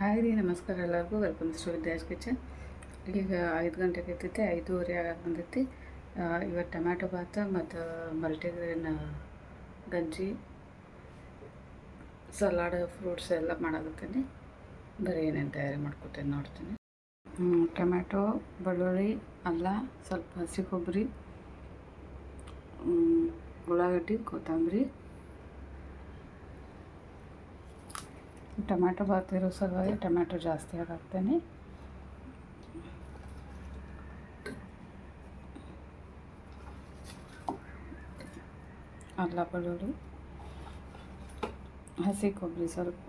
Hi ರೀ, ನಮಸ್ಕಾರ ಎಲ್ಲರಿಗೂ. Welcome to Vidya's kitchen. ಈಗ 5 ಗಂಟೆಗೆ ಎತ್ತೈತಿ, 5:30 ಆಗಾಕ ಬಂದೈತಿ. ಇವತ್ತು ಟೊಮ್ಯಾಟೊ ಭಾತ ಮತ್ತು ಮಲ್ಟಿಗ್ರೇನ್ ಗಂಜಿ, ಸಲಾಡ್, ಫ್ರೂಟ್ಸ್ ಎಲ್ಲ ಮಾಡಾಕತ್ತೀನಿ. ಬರೀ ಏನೇನು ತಯಾರಿ ಮಾಡ್ಕೊತೀನಿ ನೋಡ್ತೀನಿ. ಟೊಮ್ಯಾಟೊ, ಬೆಳ್ಳುಳ್ಳಿ, ಅಲ್ಲ, ಸ್ವಲ್ಪ ಹಸಿ ಕೊಬ್ಬರಿ, ಉಳ್ಳಾಗಡ್ಡಿ, ಕೊತ್ತಂಬರಿ. ಟೊಮ್ಯಾಟೊ ಭಾತ್ ಇರೋ ಸಲುವಾಗಿ ಟೊಮ್ಯಾಟೊ ಜಾಸ್ತಿ ಹಾಕ್ತೇನೆ. ಅಲ್ಲ, ಬೆಳ್ಳುಳ್ಳಿ, ಹಸಿ ಕೊಬ್ಬರಿ ಸ್ವಲ್ಪ,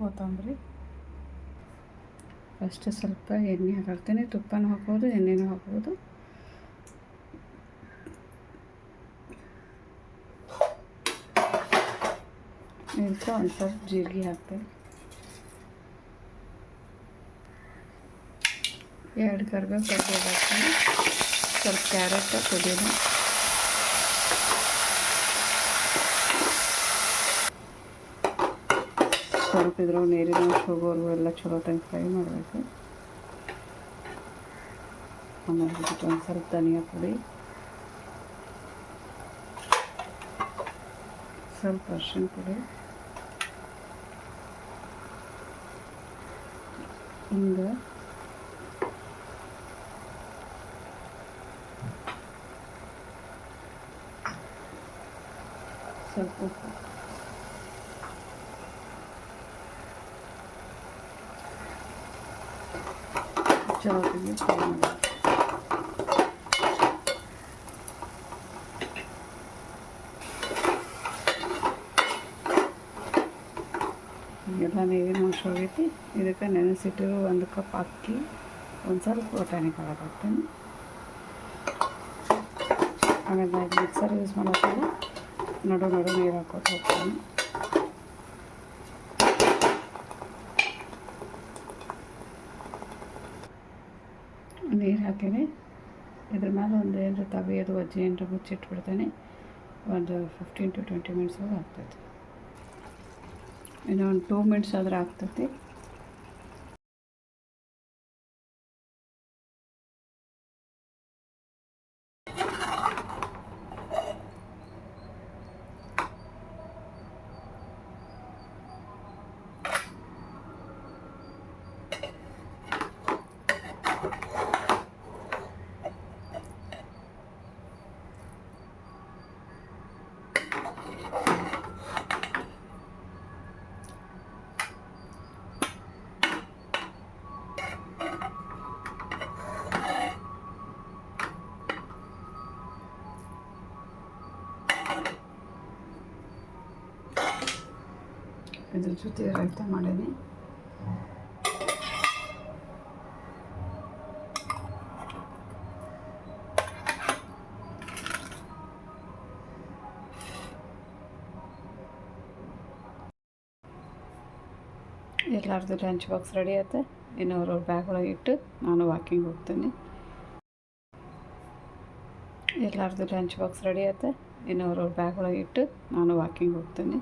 ಕೊತ್ತಂಬರಿ. ಫಸ್ಟ್ ಸ್ವಲ್ಪ ಎಣ್ಣೆ ಹಾಕ್ತೀನಿ. ತುಪ್ಪನೂ ಹಾಕ್ಬೋದು, ಎಣ್ಣೆನೂ ಹಾಕ್ಬೋದು. ಇದಕ್ಕೆ ಒಂದು ಸ್ವಲ್ಪ ಜೀರಿಗೆ ಹಾಕ್ತೀನಿ. 2 ಕರಿಬೇವು ಹಾಕ್ತೀನಿ. ಸ್ವಲ್ಪ ಕ್ಯಾರೆಟ್, ಪುದೀನ, ಸ್ವಲ್ಪ ಇದ್ರಾಗ ನೀರಿನ ಹೋಗೋರು ಎಲ್ಲ ಚಲೋ ತಂಗ ಫ್ರೈ ಮಾಡಬೇಕು. ಆಮೇಲೆ ಇದಕ್ಕೆ ಒಂದು ಸ್ವಲ್ಪ ಧನಿಯಾ ಪುಡಿ, ಸ್ವಲ್ಪ ಅರಿಶಿನ ಪುಡಿ, ಹಿಂಗೆ, ಸ್ವಲ್ಪ ಉಪ್ಪು. ಚಲೋ ಫ್ರೈ ಮಾಡಿ. ಎಲ್ಲ ನೀರಿನ ಅಂಶ ಹೋಗೈತಿ. ಇದಕ್ಕೆ ನೆನೆಸಿಟ್ಟಿರೋ 1 ಕಪ್ ಅಕ್ಕಿ, ಒಂದು ಸ್ವಲ್ಪ ಬಟಾಣಿ ಕಾಳು ಹಾಕ್ತೀನಿ. ಆಮೇಲೆ ನಾನು ಮಿಕ್ಸರ್ ಯೂಸ್ ಮಾಡೋಕ್ಕಲ್ಲ, ನಡು ನೀರು ಹಾಕೋದು ಹೋಗ್ತೀನಿ. ನೀರು ಹಾಕೀನಿ. ಇದ್ರ ಮೇಲೆ ಒಂದು ಏನರ ತವೆಯದು ವಜ್ಜಿ ಏನರ ಮುಚ್ಚಿಟ್ಬಿಡ್ತೇನೆ. ಒಂದು 15 to 20 ಮಿನಿಟ್ಸ್ ಒಳಗೆ ಆಗ್ತೈತಿ. ಇನ್ನು ಒಂದು 2 ಮಿನಿಟ್ಸ್ ಆದ್ರೆ ಆಗ್ತೈತಿ. ಇದ್ರ ಜೊತೆ ರೈತ ಮಾಡೀನಿ. ಎಲ್ಲರದ್ದು ಲಂಚ್ ಬಾಕ್ಸ್ ರೆಡಿ ಆಯ್ತು. ಇನ್ನು ಅವ್ರವ್ರ ಬ್ಯಾಗ್ ಒಳಗೆ ಇಟ್ಟು ನಾನು ವಾಕಿಂಗ್ ಹೋಗ್ತೀನಿ. ಎಲ್ಲರದ್ದು ಲಂಚ್ ಬಾಕ್ಸ್ ರೆಡಿ ಆಯ್ತು. ಇನ್ನು ಅವ್ರವ್ರ ಬ್ಯಾಗ್ ಒಳಗೆ ಇಟ್ಟು ನಾನು ವಾಕಿಂಗ್ ಹೋಗ್ತೀನಿ.